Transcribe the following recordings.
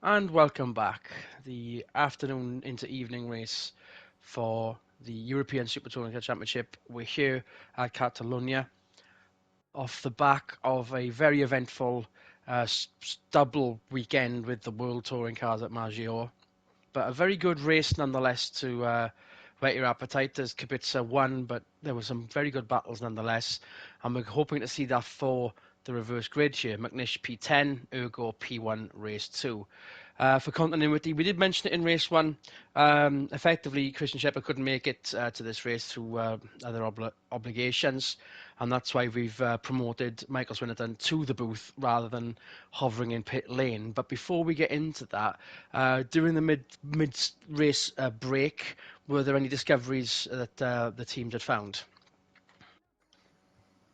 And welcome back. The afternoon into evening race for the European Super Touring Championship. We're here at Catalonia off the back of a very eventful double weekend with the World Touring Cars at Maggiore. But a very good race nonetheless to whet your appetite as Kubica won, but there were some very good battles nonetheless. And we're hoping to see that for the reverse grid here. McNish P10, Ergo P1 race 2. For continuity, we did mention it in race 1. Effectively, Christian Shepherd couldn't make it to this race through other obligations, and that's why we've promoted Michael Swinnerton to the booth rather than hovering in pit lane. But before we get into that, during the mid race break, were there any discoveries that the teams had found?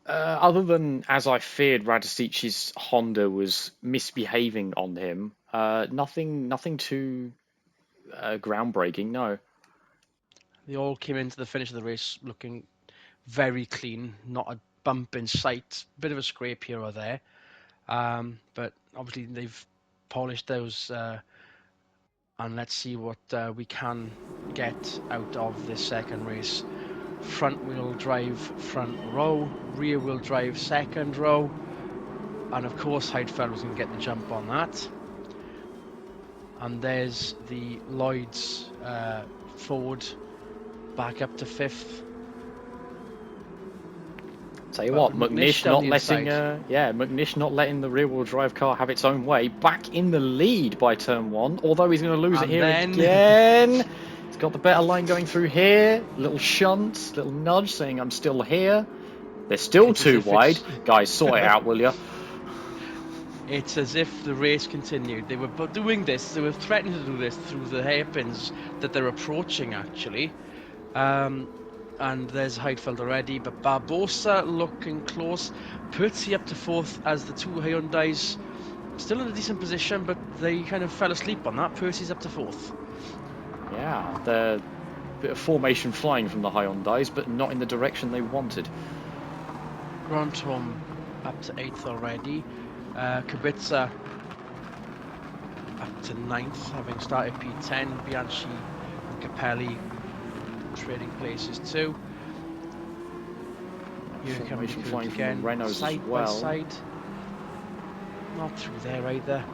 Other than, as I feared, Radicic's Honda was misbehaving on him, nothing too groundbreaking. No. They all came into the finish of the race looking very clean, not a bump in sight, bit of a scrape here or there. But obviously they've polished those, and let's see what we can get out of this second race. Front wheel drive front row, rear wheel drive second row, and of course Heidfeld was going to get the jump on that. And there's the Lloyd's Ford back up to fifth. Tell you what, McNish not letting the rear-wheel drive car have its own way. Back in the lead by turn 1, although he's going to lose it here again. He's got the better line going through here. Little shunt, little nudge saying I'm still here. They're still too wide. Guys, sort it out, will you? It's as if the race continued. They were doing this, they were threatening to do this through the hairpins that they're approaching, actually. And there's Heidfeld already, but Barbosa looking close. Percy up to fourth as the two Hyundais still in a decent position, but they kind of fell asleep on that. Percy's up to fourth. Yeah, they're a bit of formation flying from the Hyundais, but not in the direction they wanted. Gran Turismo up to eighth already. Kubica up to ninth, having started P10. Bianchi and Capelli trading places too. Here comes flying again, Renault's side as well. by side. Not through there either.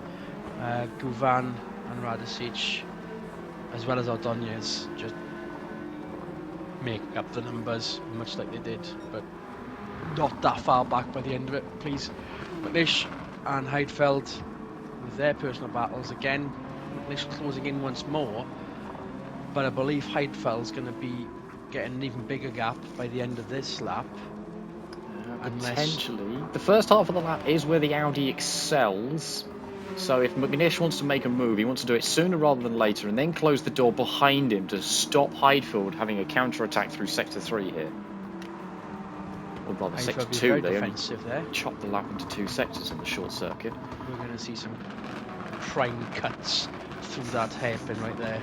Guvan and Radicic, as well as Ordonez, just making up the numbers, much like they did, but not that far back by the end of it, please. McNish and Heidfeld with their personal battles again. McNish closing in once more, but I believe Heidfeld's going to be getting an even bigger gap by the end of this lap. Potentially. The first half of the lap is where the Audi excels. So if McNish wants to make a move, he wants to do it sooner rather than later and then close the door behind him to stop Heidfeld having a counter-attack through Sector 3 here. Or rather Sector 2, they only chopped the lap into 2 sectors in the short circuit. We're going to see some prime cuts through that hairpin right there.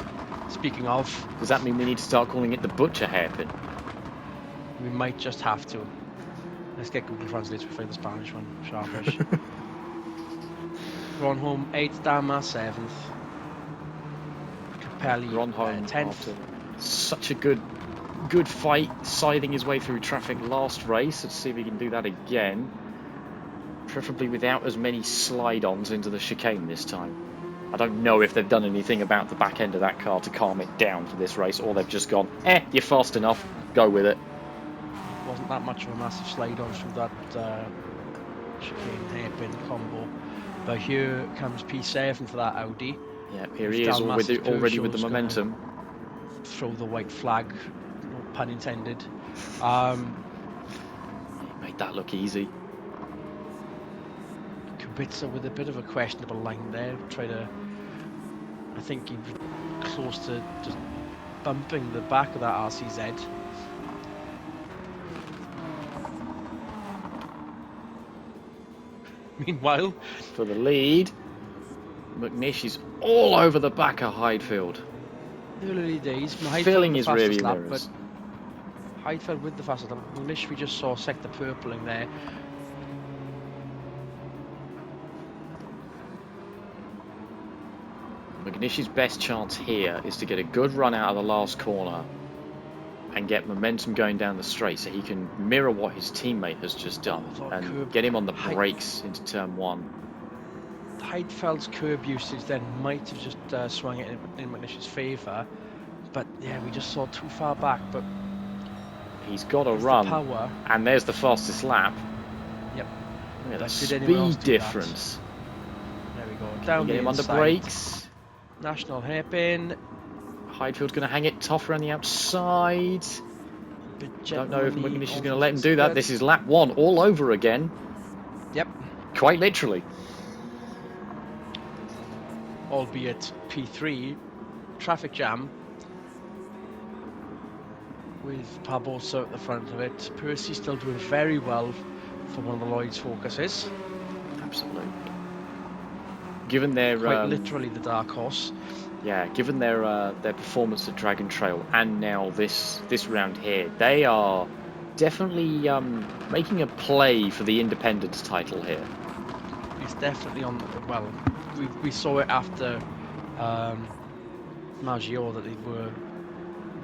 Speaking of... Does that mean we need to start calling it the Butcher hairpin? We might just have to. Let's get Google Translate to find the Spanish one. Sharpish. Gronholm 8th, Dama 7th. Capelli 10th. Such a good fight, scything his way through traffic last race. Let's see if he can do that again. Preferably without as many slide-ons into the chicane this time. I don't know if they've done anything about the back end of that car to calm it down for this race, or they've just gone, you're fast enough, go with it. Wasn't that much of a massive slide-on through that chicane hairpin combo. But here comes P7 for that Audi. Yeah, here he is already with the momentum. Throw the white flag, no pun intended. He made that look easy. Kubica with a bit of a questionable line there. I think he was close to just bumping the back of that RCZ. Meanwhile, for the lead, McNish is all over the back of Heidfeld. Early days, filling his rearview mirrors. But Heidfeld with the fastest lap. McNish, we just saw sector purpling there. McNish's best chance here is to get a good run out of the last corner and get momentum going down the straight so he can mirror what his teammate has just done and get him on the brakes into turn 1. Heidfeld's curb usage then might have just swung it in McNish's favour, but yeah, we just saw too far back. But he's got a run, power. And there's the fastest lap. Yep. Look at the speed difference. There we go. Down get him on the brakes. National hairpin. Heidfeld's going to hang it tough around the outside. Don't know if McNish is going to let him do that. This is lap 1 all over again. Yep. Quite literally. Albeit P3 traffic jam with Barbosa at the front of it. Percy still doing very well for one of the Lloyd's focuses. Absolutely. Given their quite literally the dark horse. Yeah, given their performance at Dragon Trail and now this round here, they are definitely making a play for the Independence title here. It's definitely on. Well, we saw it after Maggio that they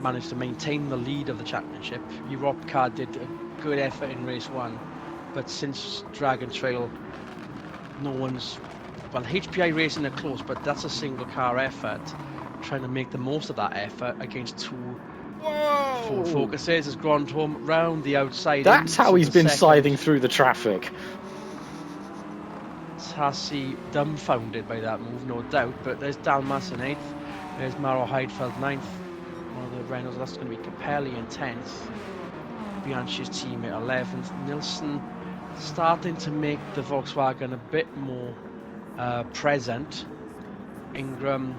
managed to maintain the lead of the championship. Europcar did a good effort in race 1, but since Dragon Trail, no one's. Well, HPI racing are close, but that's a single car effort. Trying to make the most of that effort against 2 Ford Focuses as Grand Turismo round the outside. That's how he's been scything through the traffic. Tassi dumbfounded by that move, no doubt. But there's Dalmas in 8th. There's Maro Heidfeld 9th. One of the Renaults. That's going to be Capelli in 10th. Bianchi's team at 11th. Nilsson starting to make the Volkswagen a bit more present. Ingram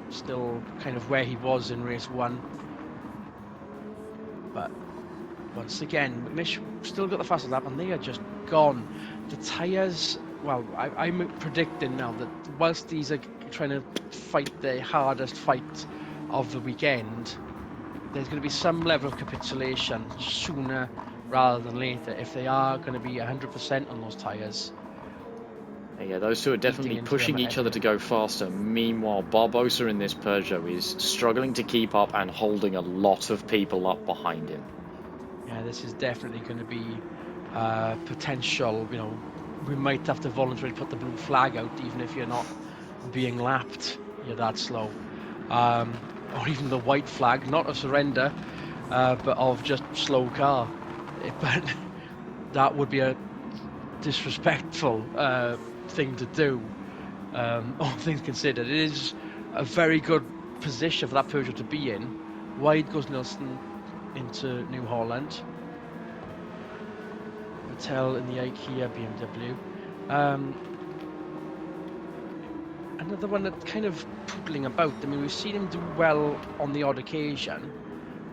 still kind of where he was in race 1, but once again McNish still got the fastest lap and they are just gone. The tyres, well, I'm predicting now that whilst these are trying to fight the hardest fight of the weekend, there's going to be some level of capitulation sooner rather than later if they are going to be 100% on those tyres. Yeah, those two are definitely pushing each other to go faster. Meanwhile, Barbosa in this Peugeot is struggling to keep up and holding a lot of people up behind him. Yeah, this is definitely going to be potential. You know, we might have to voluntarily put the blue flag out, even if you're not being lapped. You're that slow, or even the white flag, not of surrender, but of just slow car. But that would be a disrespectful thing to do, all things considered. It is a very good position for that Peugeot to be in. Wide goes Nilsson into New Holland. Mattel in the IKEA BMW. Another one that's kind of poodling about. I mean, we've seen him do well on the odd occasion.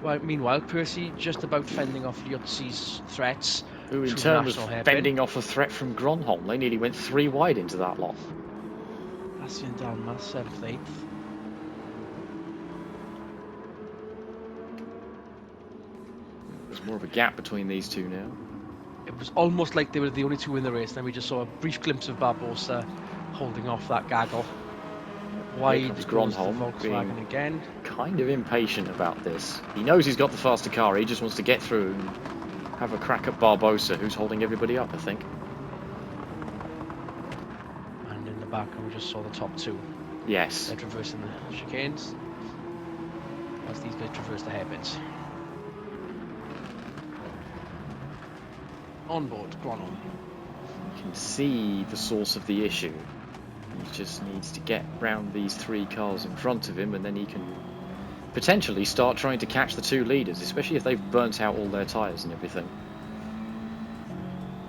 Well, meanwhile, Percy just about fending off Liuzzi's threats. Who in turn was fending off a threat from Gronholm. They nearly went 3 wide into that lot. Bastian Dalmas, 7th, 8th. There's more of a gap between these two now. It was almost like they were the only 2 in the race. Then we just saw a brief glimpse of Barbosa holding off that gaggle. Wide goes the Volkswagen again. Kind of impatient about this. He knows he's got the faster car. He just wants to get through and have a crack at Barbosa, who's holding everybody up, I think. And in the back, we just saw the top 2. Yes. They're traversing the chicanes, as these guys traverse the hairpins. On board, Gronholm. You can see the source of the issue. He just needs to get round these 3 cars in front of him, and then he can potentially start trying to catch the 2 leaders, especially if they've burnt out all their tyres and everything.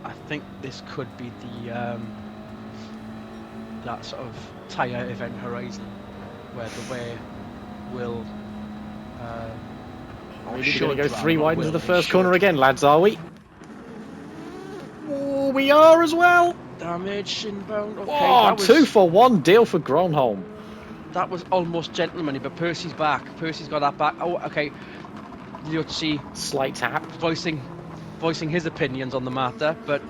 I think this could be the that sort of tyre event horizon, where the way will we're going to go 3 wide into the first corner again, lads, are we? Oh, we are as well. Damage inbound. Okay, oh, 2-for-1 deal for Gronholm. That was almost gentlemanly, but Percy's back. Percy's got that back. Oh, okay. Liuzzi slight tap, voicing his opinions on the matter, but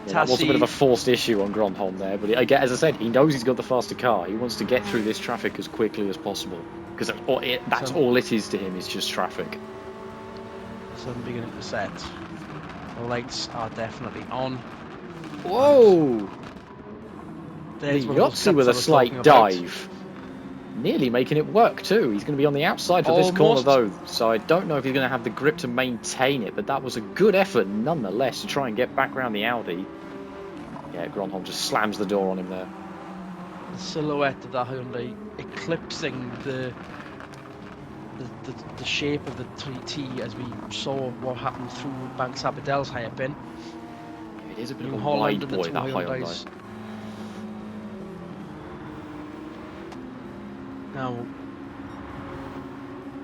Yeah, that was a bit of a Tassi, forced issue on Gronholm there, but again, as I said, he knows he's got the faster car. He wants to get through this traffic as quickly as possible because that's all it is to him. Is just traffic. sun beginning to set. The lights are definitely on. Whoa! There's The one of those Yahtzee cuts with I a was talking slight about. dive. Nearly making it work too. He's going to be on the outside for this corner Almost. though, so I don't know if he's going to have the grip to maintain it, but that was a good effort nonetheless to try and get back around the Audi. Yeah, Gronholm just slams the door on him there. The silhouette of that Hyundai eclipsing the shape of the 3T as we saw what happened through Banks Habidel's hairpin. It is a bit New of a Holland wide and the boy, two that Hyundais. Hyundai. Now,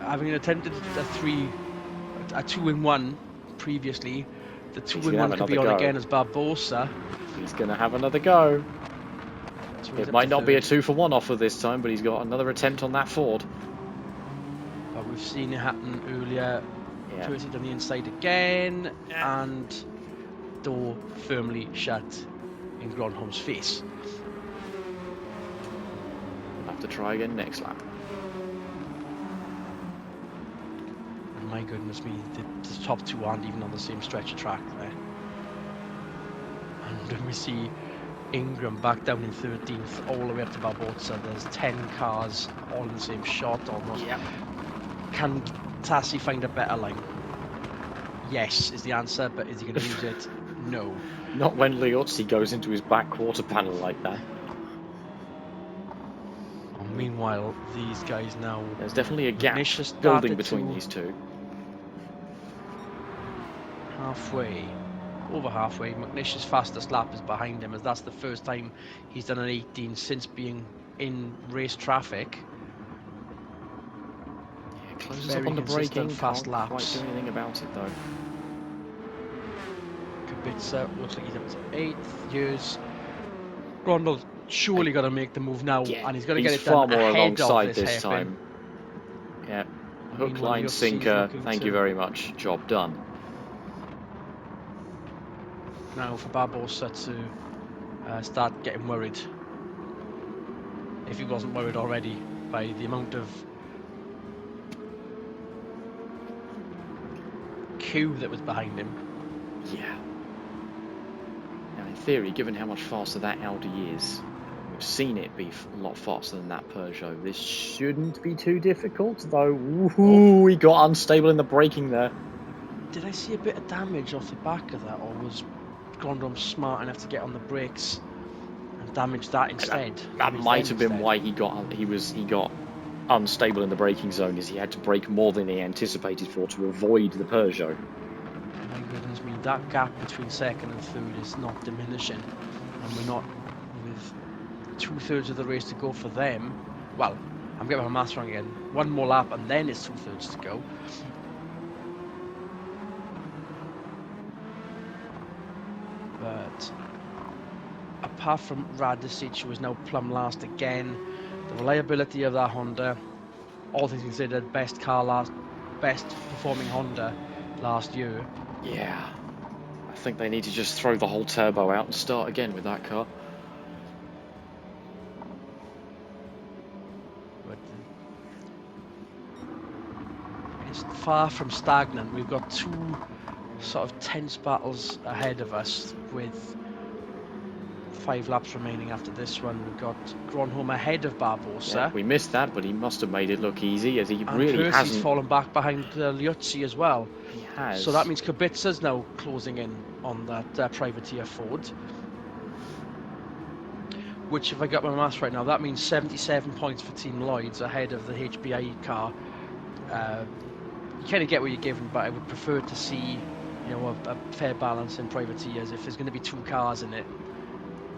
having attempted a 2-in-1 previously, the 2-in-1 could be on again as Barbosa. He's going to have another go. So it might not be a 2-for-1 offer this time, but he's got another attempt on that Ford. But we've seen it happen earlier. Percy on the inside again, and door firmly shut in Gronholm's face. We'll have to try again next lap. And my goodness me, the top two aren't even on the same stretch of track there. And when we see Ingram back down in 13th, all the way up to Barbosa, there's 10 cars all in the same shot almost. Yep. Can Tassi find a better line? Yes, is the answer, but is he going to use it? No. Not when Liuzzi goes into his back quarter panel like that. Meanwhile, these guys now... There's definitely a gap building between these two. Over halfway. McNish's fastest lap is behind him, as that's the first time he's done an 18 since being in race traffic. Yeah, closes up on the braking, fast can't laps. quite do anything about it though. Kubica looks like he's up to 8th. Here's Grondel, surely got to make the move now, and he's got to get it done ahead of this time. Yeah, hook, line, sinker, thank you very much, job done. Now for Barbosa to start getting worried, if he wasn't worried already by the amount of queue that was behind him. Yeah. Now in theory, given how much faster that Audi is, we've seen it be a lot faster than that Peugeot. This shouldn't be too difficult, though. Ooh, he got unstable in the braking there. Did I see a bit of damage off the back of that, or was Grondel smart enough to get on the brakes and damage that instead? That might have been why he got unstable in the braking zone, is he had to brake more than he anticipated for to avoid the Peugeot. My goodness me, that gap between second and third is not diminishing, and we're not with 2/3 of the race to go for them. Well, I'm getting my maths wrong again. One more lap and then it's 2/3 to go. But apart from Radicic, who is now plumb last again, the reliability of that Honda, all things considered, best performing Honda last year. Yeah, I think they need to just throw the whole turbo out and start again with that car. But it's far from stagnant. We've got two sort of tense battles ahead of us with 5 laps remaining after this one. We've got Gronholm ahead of Barbosa. Yeah, we missed that, but he must have made it look easy, as he and really Percy's hasn't. fallen back behind Liuzzi as well. He has. So that means Kubica's now closing in on that privateer Ford. Which, if I got my maths right now, that means 77 points for Team Lloyd's ahead of the HBI car. You kind of get what you're given, but I would prefer to see, you know, a fair balance in privateers. If there's going to be 2 cars in it,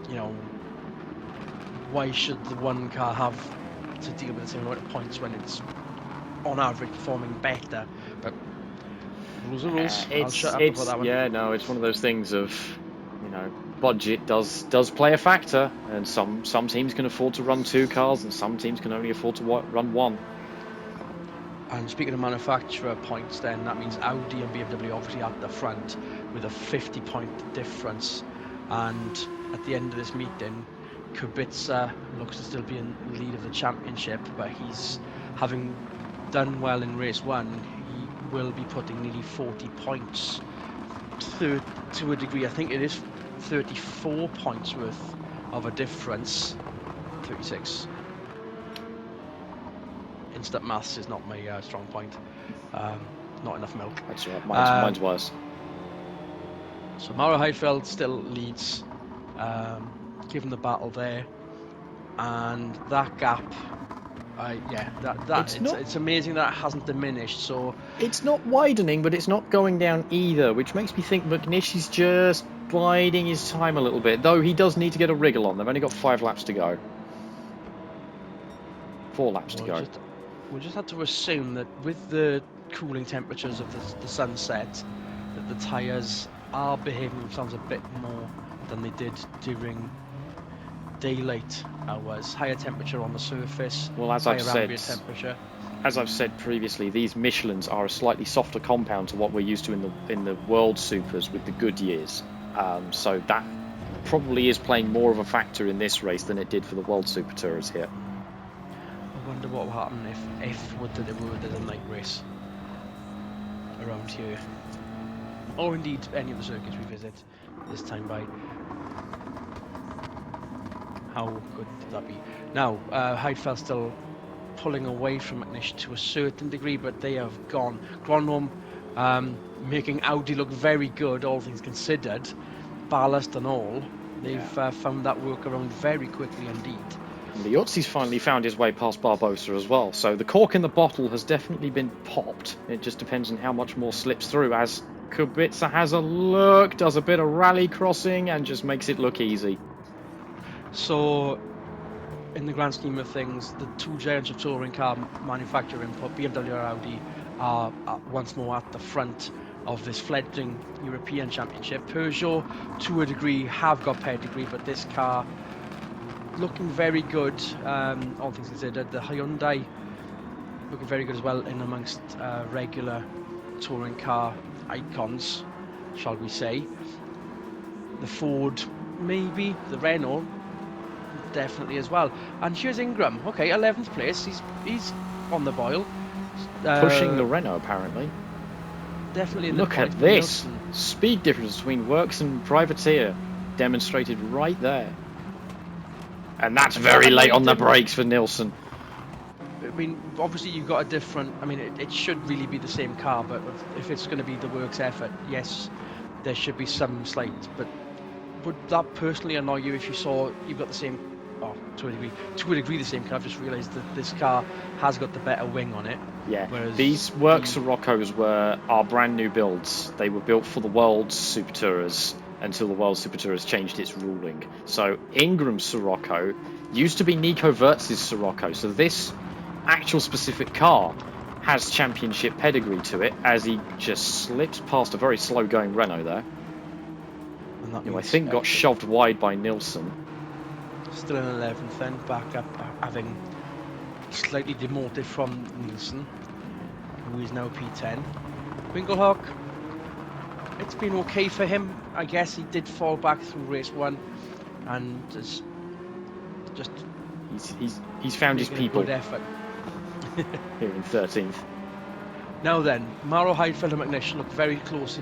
you know, why should the one car have to deal with the same amount of points when it's on average performing better? But rules are rules. I'll shut up about that one. Yeah, no, it's one of those things of, you know, budget does play a factor, and some teams can afford to run 2 cars, and some teams can only afford to run 1. And speaking of manufacturer points, then that means Audi and BMW obviously at the front with a 50-point difference. And at the end of this meeting, Kubica looks to still be in lead of the championship, but he's having done well in race 1. He will be putting nearly 40 points to a degree. I think it is 34 points worth of a difference. 36. Instant maths is not my strong point. Not enough milk. That's right. Mine's worse. So Mauro Heidfeld still leads, given the battle there, and that gap. It's amazing that it hasn't diminished. So it's not widening, but it's not going down either, which makes me think McNish is just biding his time a little bit. Though he does need to get a wriggle on. They've only got 5 laps to go. 4 laps to go. We'll just have to assume that with the cooling temperatures of the sunset, that the tyres are behaving themselves a bit more than they did during daylight hours. Higher temperature on the surface. Well, as I've said previously, these Michelins are a slightly softer compound to what we're used to in the World Supers with the Goodyears. So that probably is playing more of a factor in this race than it did for the World Super Tours here. I wonder what will happen if there's a night race around here, or indeed any of the circuits we visit this time by. How good did that be? Now, Heidfeld still pulling away from McNish to a certain degree, but they have gone. Gronholm making Audi look very good, all things considered, ballast and all. They've found that workaround very quickly indeed. And the Liotzi's finally found his way past Barbosa as well, so the cork in the bottle has definitely been popped. It just depends on how much more slips through, as Kubica has a look, does a bit of rally crossing, and just makes it look easy. So, in the grand scheme of things, the two giants of touring car manufacturing, BMW and Audi, are once more at the front of this fledgling European Championship. Peugeot, to a degree, have got pedigree, but this car looking very good, all things considered. The Hyundai looking very good as well in amongst regular touring car icons, shall we say. The Ford, maybe. The Renault, definitely as well. And here's Ingram. Okay, 11th place. He's on the boil. Pushing the Renault, apparently. Definitely in Look at this. Speed difference between Works and Privateer demonstrated right there. And that's very late on the brakes for Nilsson. I mean, obviously you've got a different... I mean, it should really be the same car, but if it's going to be the Works effort, yes, there should be some slight... But would that personally annoy you if you saw you've got the same... Oh, to a degree the same car? I've just realised that this car has got the better wing on it. Yeah, these Works Siroccos are brand new builds. They were built for the World Super Tours until the World Super Tours changed its ruling. So Ingram's Sirocco used to be Nico Wirtz's Sirocco. So this actual specific car has championship pedigree to it, as he just slips past a very slow-going Renault there. Who I think got shoved wide by Nilsson. Still in 11th then, back up, having slightly demoted from Nilsson, who is now P10. Winkelhock, it's been okay for him. I guess he did fall back through race 1, and just he's found his people. Good effort. Here in 13th. Now then, Mauro Heidfeld and McNish look very close.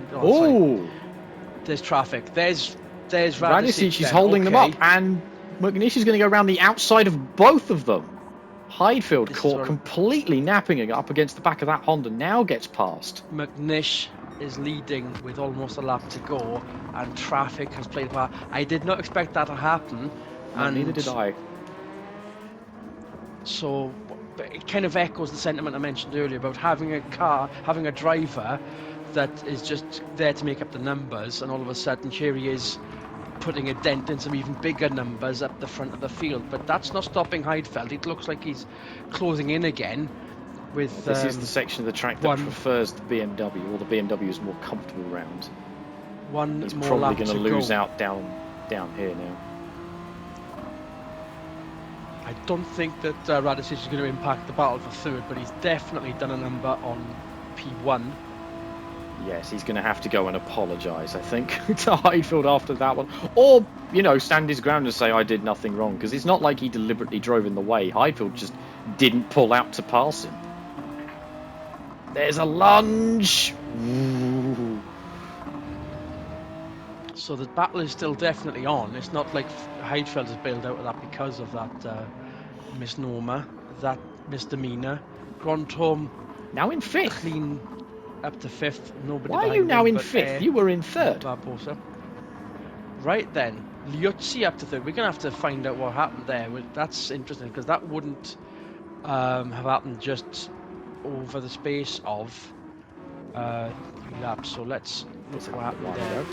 There's traffic. There's Radicic is holding them up, and McNish is going to go around the outside of both of them. Heidfeld caught completely napping up against the back of that Honda, now gets past. McNish is leading with almost a lap to go, and traffic has played a part. I did not expect that to happen. And neither did I. So it kind of echoes the sentiment I mentioned earlier about having a driver that is just there to make up the numbers, and all of a sudden here he is putting a dent in some even bigger numbers up the front of the field. But that's not stopping Heidfeld. It looks like he's closing in again. With this is the section of the track that prefers the BMW, or the BMW is more comfortable round. He's probably going to lose out down here now. I don't think that Radicic is going to impact the battle for third, but he's definitely done a number on P1. Yes, he's going to have to go and apologise, I think, to Heidfeld after that one. Or, stand his ground and say, I did nothing wrong, because it's not like he deliberately drove in the way. Heidfeld just didn't pull out to pass him. There's a lunge! Ooh. So the battle is still definitely on. It's not like Heidfeld has bailed out of that because of that misnomer, that misdemeanor. Grandhomme Now in 5th. clean up to 5th. Nobody Why are you behind now him in but 5th? You were in 3rd. Barbosa. Right then, Liuzzi up to 3rd. We're going to have to find out what happened there. That's interesting because that wouldn't have happened just over the space of 3 laps. So let's look what happened there.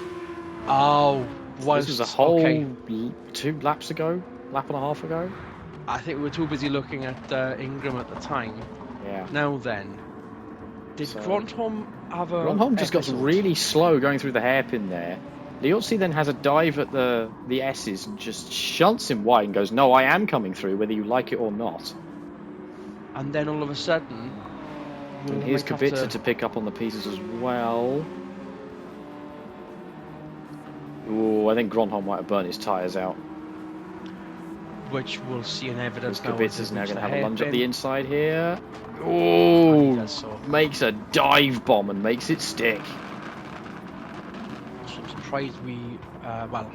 Oh, this was a whole 2 laps ago, lap and a half ago. I think we were too busy looking at Ingram at the time. Yeah. Now then, did Grandhomme have a Grandhomme just got really slow going through the hairpin there. Liuzzi then has a dive at the S's and just shunts him wide and goes, no, I am coming through, whether you like it or not. And then all of a sudden... And here's Kubica to pick up on the pieces as well. Ooh, I think Grandhomme might have burnt his tyres out. Which we'll see in evidence now. Kubica's now going to have a lunge up the inside here. Ooh, makes a dive bomb and makes it stick. So I'm surprised we... well,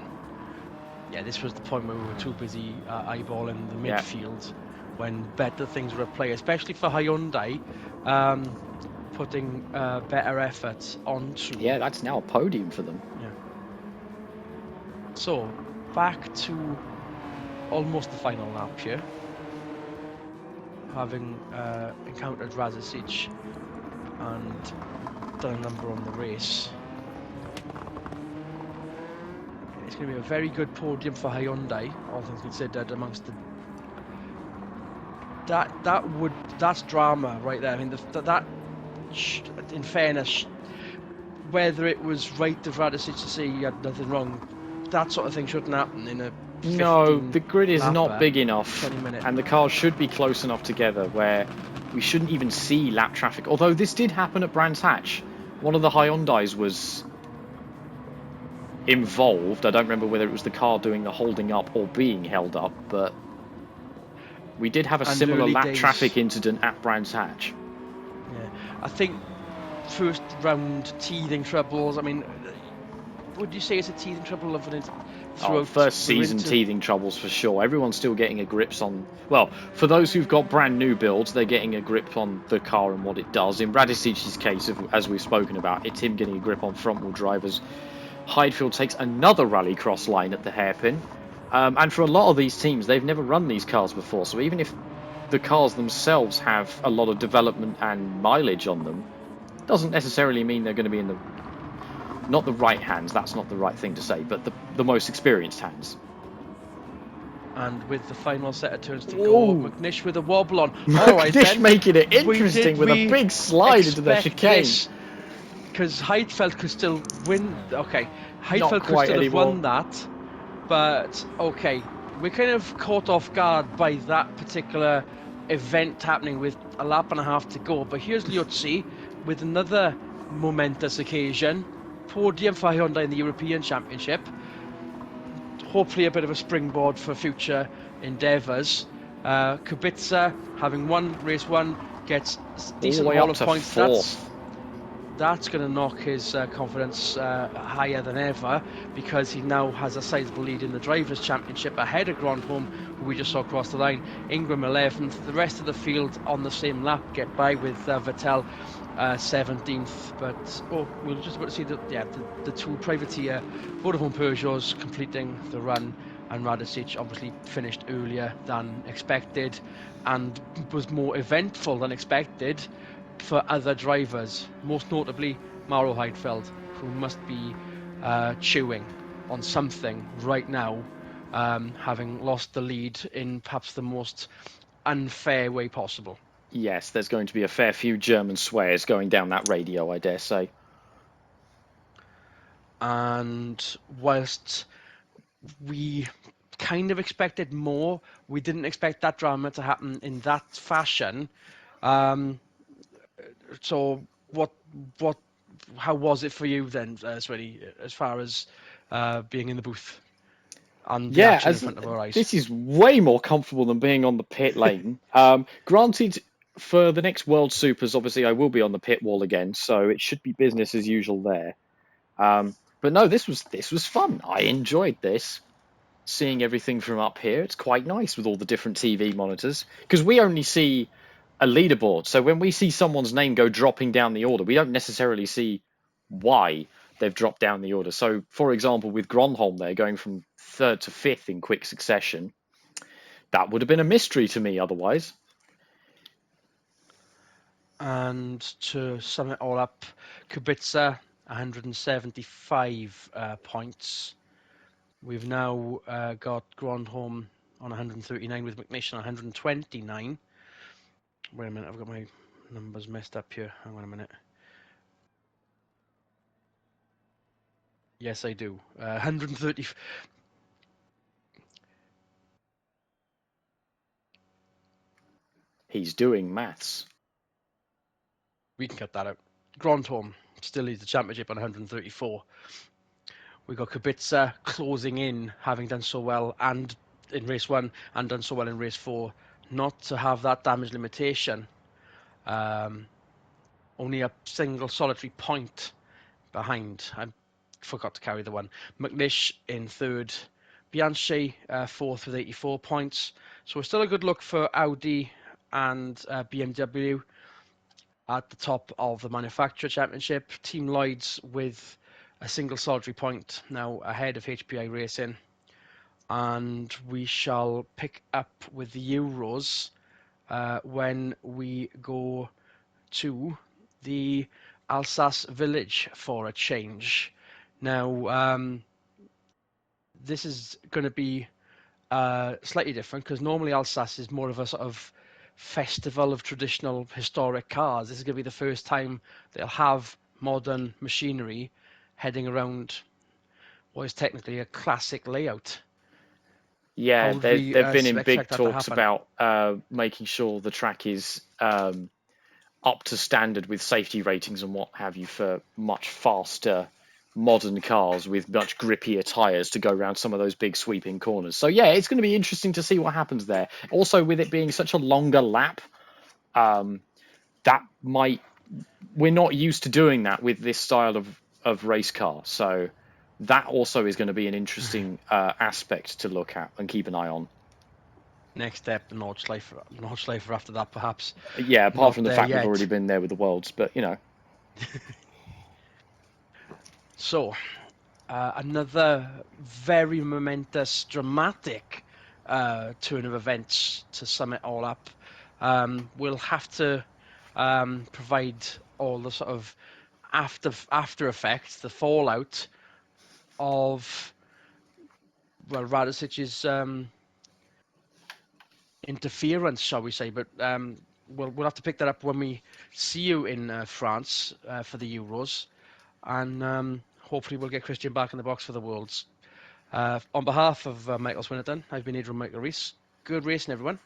yeah, this was the point where we were too busy eyeballing the midfield when better things were at play, especially for Hyundai, putting better effort onto... Yeah, that's now a podium for them. Yeah. So, back to almost the final lap here. Having encountered Razicic and done a number on the race. It's going to be a very good podium for Hyundai, all things considered, amongst the... That's drama right there. I mean, in fairness, whether it was right of Radicic to say he had nothing wrong, that sort of thing shouldn't happen in a... No, the grid is not big enough, and the cars should be close enough together where we shouldn't even see lap traffic. Although this did happen at Brands Hatch. One of the Hyundais was involved. I don't remember whether it was the car doing the holding up or being held up, but we did have a similar lap traffic incident at Brands Hatch. Yeah, I think first round teething troubles. I mean, would you say it's a teething trouble of an... first season teething troubles for sure. Everyone's still getting a grip on... Well, for those who've got brand new builds, they're getting a grip on the car and what it does. In Radicic's case, as we've spoken about, it's him getting a grip on front-wheel drivers. Heidfeld takes another rallycross line at the hairpin. And for a lot of these teams, they've never run these cars before. So even if the cars themselves have a lot of development and mileage on them, doesn't necessarily mean they're going to be in the... Not the right hands, that's not the right thing to say, but the most experienced hands. And with the final set of turns to go, McNish with a wobble on. All right, McNish making it interesting with a big slide into the chicane. Because Heidfeld could still win. Okay, Heidfeld could still have won that. But, okay, we're kind of caught off guard by that particular event happening with a lap and a half to go. But here's Liuzzi with another momentous occasion. Podium for Hyundai in the European Championship. Hopefully a bit of a springboard for future endeavours. Kubica, having won race 1, gets decent haul of points. That's going to knock his confidence higher than ever, because he now has a sizable lead in the Drivers' Championship ahead of Grandhomme, who we just saw cross the line. Ingram 11th. The rest of the field on the same lap get by with Vettel 17th, but we're just about to see the two privateer Vodafone Peugeots completing the run, and Radicic obviously finished earlier than expected and was more eventful than expected for other drivers, most notably Mauro Heidfeld, who must be chewing on something right now, having lost the lead in perhaps the most unfair way possible. Yes, there's going to be a fair few German swears going down that radio, I dare say. And whilst we kind of expected more, we didn't expect that drama to happen in that fashion. So what how was it for you then, Sweeney, as far as being in the booth and the Yeah, action in as front of our eyes? this is way more comfortable than being on the pit lane. Granted, for the next World Supers, obviously I will be on the pit wall again, so it should be business as usual there. But no, this was fun. I enjoyed this. Seeing everything from up here, it's quite nice with all the different TV monitors because we only see a leaderboard. So when we see someone's name go dropping down the order, we don't necessarily see why they've dropped down the order. So, for example, with Gronholm there going from third to fifth in quick succession, that would have been a mystery to me otherwise. And to sum it all up, Kubica 175 points. We've now got Grandholm on 139 with McNish on 129. Wait a minute, I've got my numbers messed up here. Hang on a minute. Yes, I do. 130. He's doing maths. We can cut that out. Grandholm still leads the championship on 134. We got Kubica closing in, having done so well and in race one and done so well in race four, not to have that damage limitation. Only a single solitary point behind. I forgot to carry the one. McNish in third. Bianchi fourth with 84 points. So it's still a good look for Audi and BMW at the top of the manufacturer championship. Team Lloyd's with a single solitary point now ahead of HPI Racing. And we shall pick up with the Euros when we go to the Alsace village for a change. Now, this is going to be slightly different because normally Alsace is more of a sort of festival of traditional historic cars. This is going to be the first time they'll have modern machinery heading around what is technically a classic layout. How Yeah, would we they've been in big expect that to talks happen? about making sure the track is up to standard with safety ratings and what have you for much faster modern cars with much grippier tyres to go around some of those big sweeping corners. So yeah, it's going to be interesting to see what happens there. Also, with it being such a longer lap, that might we're not used to doing that with this style of race car. So that also is going to be an interesting aspect to look at and keep an eye on. Next step, the Nordschleifer after that, perhaps. Yeah, apart Not from the there fact we've already yet. been there with the Worlds, but you know. So, another very momentous, dramatic turn of events to sum it all up. We'll have to provide all the sort of after effects, the fallout of Radicic's interference, shall we say? But we'll have to pick that up when we see you in France for the Euros, and hopefully we'll get Christian back in the box for the Worlds. On behalf of Michael Swinnerton, I've been Adrian Michael Rees. Good racing, everyone.